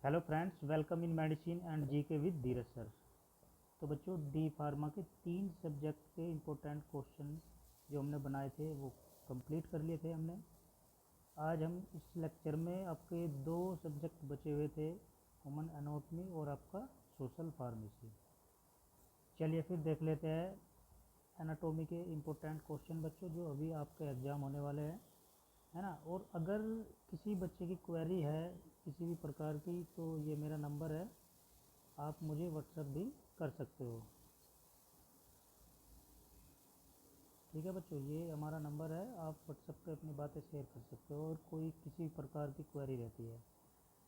Hello friends, welcome in medicine and GK with Dheeraj sir. तो बच्चों, D pharma के 3 subject के important question जो हमने बनाए थे वो कंप्लीट कर लिए थे हमने। आज हम इस लेक्चर में आपके 2 सब्जेक्ट बचे हुए थे, ह्यूमन एनाटॉमी और आपका सोशल फार्मेसी। चलिए फिर देख लेते हैं एनाटॉमी के इम्पोर्टेंट क्वेश्चन बच्चों, जो अभी आपके एग्ज़ाम होने वाले हैं, है ना। और अगर किसी बच्चे की क्वेरी है किसी भी प्रकार की, तो ये मेरा नंबर है, आप मुझे व्हाट्सएप भी कर सकते हो। ठीक है बच्चों, ये हमारा नंबर है, आप व्हाट्सएप पे अपनी बातें शेयर कर सकते हो और कोई किसी प्रकार की क्वेरी रहती है।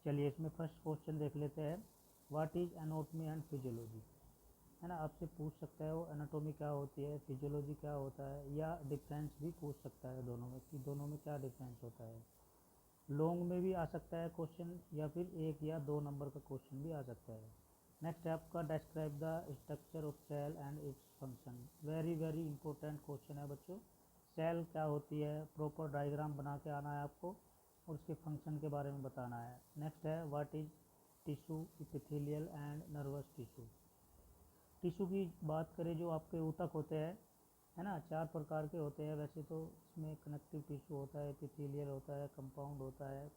चलिए इसमें फर्स्ट क्वेश्चन देख लेते हैं। What is anatomy and physiology, है ना। आपसे पूछ सकता है वो एनाटॉमी क्या होती है, फिजियोलॉजी क्या होता है, या डिफरेंस भी पूछ सकता है दोनों में, कि दोनों में क्या डिफरेंस होता है। लॉन्ग में भी आ सकता है क्वेश्चन, या फिर 1 या 2 नंबर का क्वेश्चन भी आ सकता है। नेक्स्ट है आपका describe the structure of cell and its function. Very very important question है बच्चों। सेल क्या होती है, प्रॉपर डायग्राम बना के आना है आपको, और उसके फंक्शन के बारे में बताना है। नेक्स्ट है what is tissue, epithelial and nervous tissue. Tissue की बात करें, जो आपके ऊतक होते हैं, है ना, 4 प्रकार के होते हैं वैसे तो। इसमें कनेक्टिव टिश्यू होता है, एपिथेलियल होता है, कंपाउंड होता है।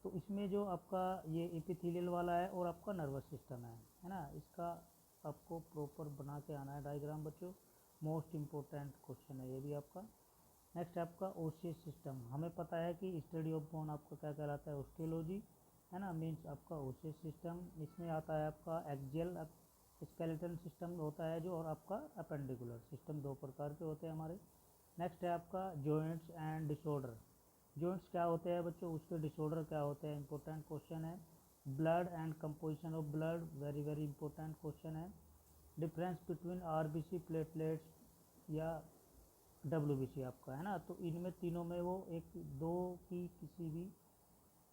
तो इसमें जो आपका ये एपिथेलियल वाला है और आपका नर्वस सिस्टम है ना, इसका आपको प्रॉपर बना के आना है डायग्राम बच्चों। मोस्ट इम्पोर्टेंट क्वेश्चन है ये भी आपका। नेक्स्ट है आपका ओसियस सिस्टम। हमें पता है कि स्टडी ऑफ बोन आपका क्या कहलाता है, ऑस्टियोलॉजी, है ना, मीन्स आपका ओसियस सिस्टम। इसमें आता है आपका एक्सियल स्केलेटन सिस्टम होता है जो, और आपका अपेंडिकुलर सिस्टम, 2 प्रकार के होते हैं हमारे। नेक्स्ट है आपका जॉइंट्स एंड डिसऑर्डर। जॉइंट्स क्या होते हैं बच्चों, उसके डिसऑर्डर क्या होते हैं, इंपॉर्टेंट क्वेश्चन है। Blood and composition of blood, very very important question है। डिफरेंस बिटवीन आरबीसी, प्लेटलेट्स या डब्ल्यूबीसी आपका, है ना। तो इनमें तीनों में वो एक दो की किसी भी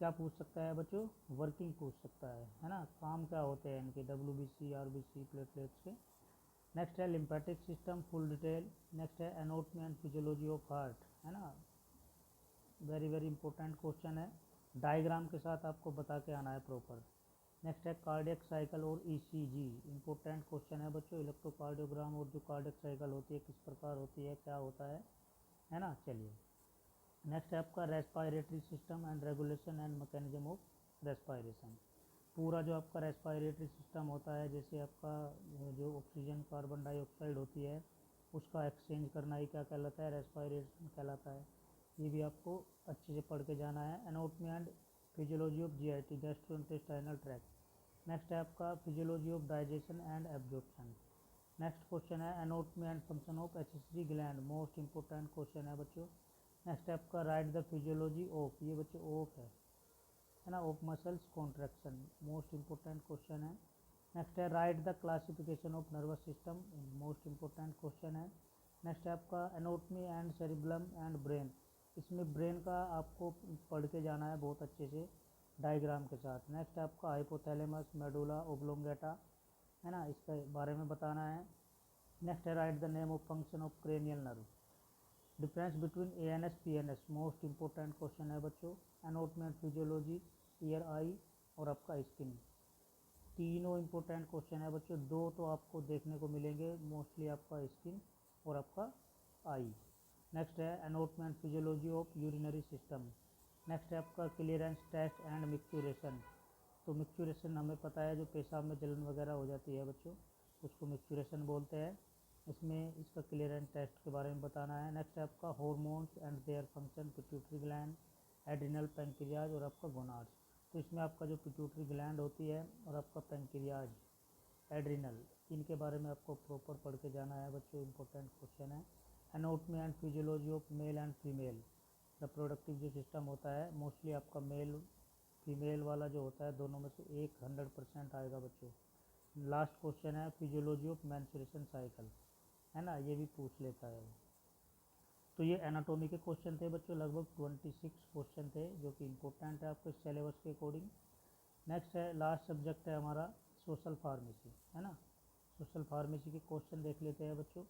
क्या पूछ सकता है बच्चों, वर्किंग पूछ सकता है ना, काम क्या होते हैं इनके, डब्ल्यूबीसी, आरबीसी, प्लेटलेट्स के। नेक्स्ट है lymphatic system, full detail. Next है anatomy and physiology of heart, है ना, वेरी वेरी इंपॉर्टेंट क्वेश्चन है। डायग्राम के साथ आपको बता के आना है प्रॉपर। नेक्स्ट है कार्डियक साइकिल और ईसीजी, इंपॉर्टेंट क्वेश्चन है बच्चों। इलेक्ट्रोकार्डियोग्राम और जो कार्डियक साइकिल होती है किस प्रकार होती है, क्या होता है ना। चलिए नेक्स्ट है आपका respiratory system and regulation and mechanism of respiration. पूरा जो आपका रेस्पायरेटरी सिस्टम होता है, जैसे आपका जो ऑक्सीजन कार्बन डाइऑक्साइड होती है उसका एक्सचेंज करना ही क्या कहलाता है, रेस्पायरेशन कहलाता है। ये भी आपको अच्छे से पढ़ के जाना है। Anatomy and physiology of GIT, gastrointestinal tract. Next है आपका physiology of digestion and absorption. Next question है anatomy and function of HSG gland, most important question है बच्चों। नेक्स्ट है आपका राइट द फिजियोलॉजी ऑफ, ये बच्चों ऑफ है ना, of muscles contraction, most important question है। नेक्स्ट है right the classification of nervous system, most important question है। नेक्स्ट है आपका anatomy and cerebellum and brain. इसमें ब्रेन का आपको पढ़ के जाना है बहुत अच्छे से डायग्राम के साथ। नेक्स्ट है आपका हाइपोथैलेमस, मेडुला ओब्लोंगेटा, है ना, इसके बारे में बताना है। नेक्स्ट है right the name of function of cranial nerve. Difference between ANS PNS, most important question है बच्चों। एनाटॉमी एंड फिजियोलॉजी, ईयर, आई और आपका स्किन, तीनों इंपॉर्टेंट क्वेश्चन है बच्चों। 2 तो आपको देखने को मिलेंगे मोस्टली, आपका स्किन और आपका आई। नेक्स्ट है anatomy and physiology of urinary system. Next है आपका क्लियरेंस टेस्ट एंड मिक्चुरेशन। तो मिक्चुरेशन हमें पता है, जो पेशाब में जलन वगैरह हो जाती है बच्चों, उसको मिक्चुरेशन बोलते हैं। इसमें इसका क्लियरेंस टेस्ट के बारे में बताना है। नेक्स्ट है आपका hormones and their function, pituitary gland, adrenal, pancreas और आपका गोनाड्स। तो इसमें आपका जो पिट्यूटरी ग्लैंड होती है और आपका पैंक्रियाज, एड्रिनल, इनके बारे में आपको प्रॉपर पढ़ के जाना है बच्चों, इंपॉर्टेंट क्वेश्चन है। Anatomy and physiology of male and female, reproductive जो सिस्टम होता है, मोस्टली आपका मेल फीमेल वाला जो होता है, दोनों में से एक 100% आएगा बच्चों। लास्ट क्वेश्चन है फिजियोलॉजी ऑफ मेंस्ट्रुएशन साइकिल, है ना, ये भी पूछ लेता है। तो ये एनाटॉमी के क्वेश्चन थे बच्चों, लगभग 26 क्वेश्चन थे जो कि इंपॉर्टेंट है आपके सिलेबस के अकॉर्डिंग। नेक्स्ट है लास्ट सब्जेक्ट है हमारा सोशल फार्मेसी, है ना। सोशल फार्मेसी के क्वेश्चन देख लेते हैं बच्चों।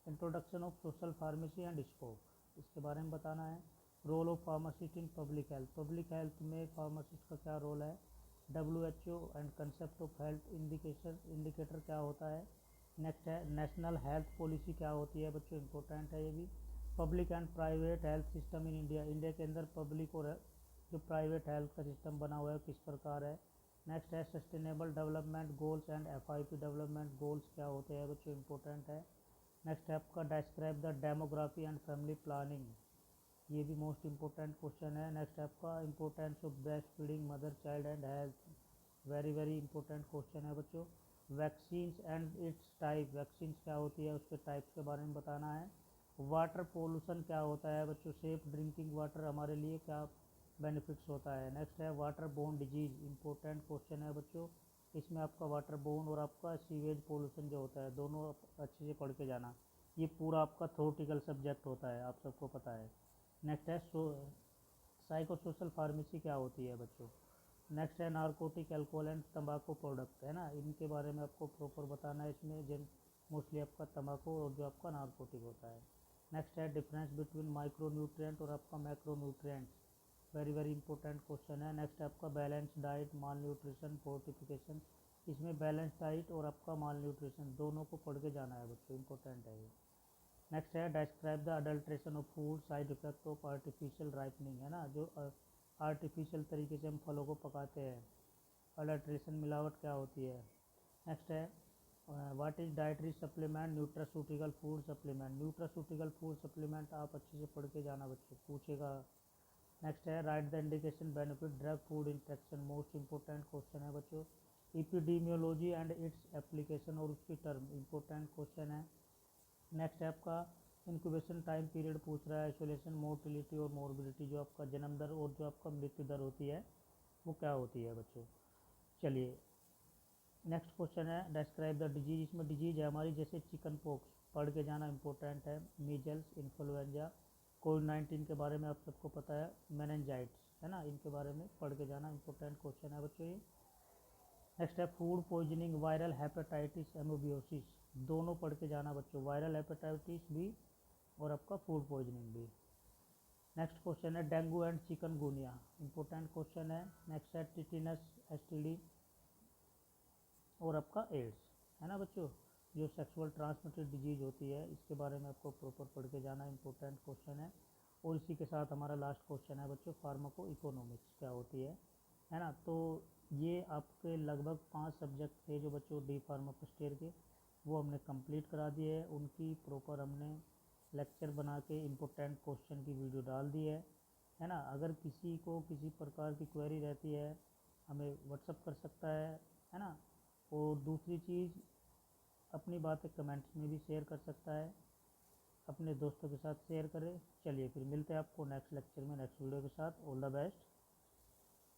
Introduction of social pharmacy and scope, इसके बारे में बताना है। Role of pharmacist in public health, public health में फार्मासिस्ट का क्या रोल है। WHO and concept of health indicator क्या होता है। नेक्स्ट है नेशनल हेल्थ पॉलिसी क्या होती है बच्चों, इंपॉर्टेंट है ये भी। Public and private health system in India, India के अंदर पब्लिक और जो प्राइवेट हेल्थ का सिस्टम बना हुआ है किस प्रकार है। नेक्स्ट है sustainable development goals and FIP development goals क्या होते हैं बच्चों, इंपॉर्टेंट है। नेक्स्ट है आपका describe the demography and family planning, ये भी मोस्ट इंपॉर्टेंट क्वेश्चन है। नेक्स्ट है आपका importance of breast feeding mother child and health, very very important question है बच्चों। Vaccines and it's type, vaccines क्या होती है उसके टाइप्स के बारे में बताना है। वाटर पोल्यूशन क्या होता है बच्चों, सेफ ड्रिंकिंग वाटर हमारे लिए क्या बेनिफिट्स होता है। नेक्स्ट है water borne disease, important question है बच्चों, इसमें आपका वाटर बोर्न और आपका सीवेज पोल्यूशन जो होता है दोनों अच्छे से पढ़ के जाना, ये पूरा आपका थ्योरेटिकल सब्जेक्ट होता है, आप सबको पता है। नेक्स्ट है साइको सोशल फार्मेसी क्या होती है बच्चों। नेक्स्ट है नारकोटिक अल्कोहल एंड तंबाकू प्रोडक्ट, है ना, इनके बारे में आपको प्रॉपर बताना है इसमें, जिन मोस्टली आपका तंबाकू और जो आपका नारकोटिक होता है। नेक्स्ट है डिफरेंस बिटवीन माइक्रो न्यूट्रिएंट और आपका macro nutrients, very very important question है। नेक्स्ट है आपका बैलेंस डाइट माल न्यूट्रिशन फोर्टिफिकेशन, इसमें बैलेंस डाइट और आपका माल न्यूट्रिशन दोनों को पढ़ के जाना है बच्चों, इंपॉर्टेंट है ये। नेक्स्ट है describe the adulteration of food side effect of artificial ripening, है ना, जो आर्टिफिशियल तरीके से हम फलों को पकाते हैं, अडल्ट्रेशन मिलावट क्या होती है। नेक्स्ट है what is dietary supplement nutraceutical food supplement, nutraceutical food supplement आप अच्छे से पढ़ के जाना बच्चों, पूछेगा। नेक्स्ट है right the indication benefit drug food interaction, most important question है बच्चों। इपिडीमियोलॉजी एंड इट्स एप्लीकेशन और उसकी टर्म, इंपॉर्टेंट क्वेश्चन है। नेक्स्ट है आपका इंक्यूबेशन टाइम पीरियड पूछ रहा है, आइसोलेशन मोर्टिलिटी और मोर्बिलिटी, जो आपका जन्म दर और जो आपका मृत्यु दर होती है वो क्या होती है बच्चों। चलिए नेक्स्ट क्वेश्चन है डिस्क्राइब द डिजीज, इसमें डिजीज है हमारी जैसे चिकन पॉक्स, पढ़ के जाना इंपॉर्टेंट है। मीजल्स इन्फ्लुएंजा, कोविड-19 के बारे में आप सबको पता है, मेनिनजाइट्स, है ना, इनके बारे में पढ़ के जाना, इंपॉर्टेंट क्वेश्चन है बच्चों ये। नेक्स्ट है फूड पॉइजनिंग वायरल हेपेटाइटिस एमोबियोसिस, दोनों पढ़ के जाना बच्चों, वायरल हेपेटाइटिस भी और आपका फूड पॉइजनिंग भी। नेक्स्ट क्वेश्चन है dengue and chikungunya, important question है। नेक्स्ट है टिटिनस STD और आपका एड्स, है ना बच्चों, जो सेक्सुअल ट्रांसमिटेड डिजीज होती है, इसके बारे में आपको प्रॉपर पढ़ के जाना, इंपॉर्टेंट क्वेश्चन है। और इसी के साथ हमारा लास्ट क्वेश्चन है बच्चों फार्माको इकोनॉमिक्स क्या होती है ना। तो ये आपके लगभग 5 सब्जेक्ट थे जो बच्चों डी फार्मा फर्स्ट ईयर के, वो हमने कंप्लीट करा दिए है, उनकी प्रॉपर हमने लेक्चर बना के इम्पोर्टेंट क्वेश्चन की वीडियो डाल दी है ना। अगर किसी को किसी प्रकार की क्वेरी रहती है हमें व्हाट्सअप कर सकता है ना। और दूसरी चीज़ अपनी बातें कमेंट्स में भी शेयर कर सकता है, अपने दोस्तों के साथ शेयर करें। चलिए फिर मिलते हैं आपको नेक्स्ट लेक्चर में नेक्स्ट वीडियो के साथ, ऑल द बेस्ट।